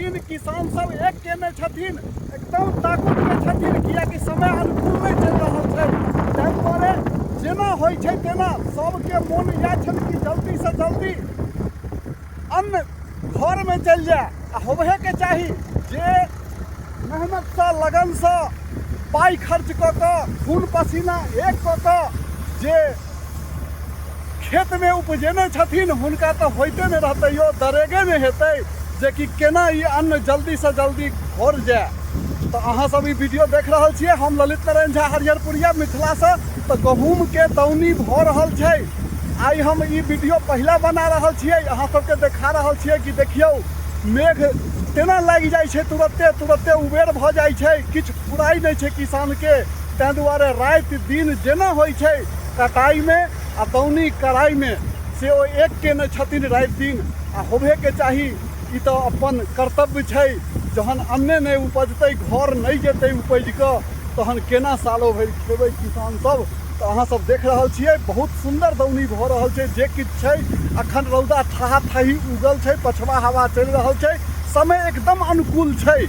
दिन किसान सब एक केने छथिन, एकदम ताकुत में छथिन, कियाकि समय अनुकूल नहीं चल रहल छै। ताहि दुआरे जेना होइ छै तेना सबके मोन इएह छल कि जल्दी से जल्दी अन्न घर में चलि जाए आ होबहे के चाही। जे मेहनत से लगन से पाई खर्च कऽ कऽ खून पसीना एक कऽ कऽ जे खेत में उपजेने छथिन हुनका तऽ होइते नहीं रहतै यो, दरेगे में हेतै जे कि केना ई अन्न जल्दी से जल्दी घर जाए। तो अहाँ सब ई वीडियो देख रहल छियै, हम ललित नारायण झा हरिहरपुरिया मिथिला से। तो गहूम के दौनी भऽ रहल छै। आई हम ई वीडियो पहला बना रहल छियै, अहाँ सबके देखा रहल छियै कि देखियौ मेघ तेना लागि जाइ छै, तुरते तुरते उबेर भऽ जाइ छै, किछु फुराइ नहीं छै किसान के। ताहि दुआरे राति दिन जेना होइ छै कटाई में आ दौनी कराई में से ओ एक केने छथिन राति दिन आ होबहे के चाही। ई तो अपन कर्तव्य छै। जहन अन्ने नहीं उपजतै, घर नहीं जेतै उपज कऽ, तहन केना सालो भरि खेबै किसान सब। तो अहाँ सब देख रहल छियै बहुत सुंदर दौनी भऽ रहल छै। जे किछु छै अखन रौदा ठहा ठही उगल छै, पछवा हवा चलि रहल छै, समय एकदम अनुकूल छै।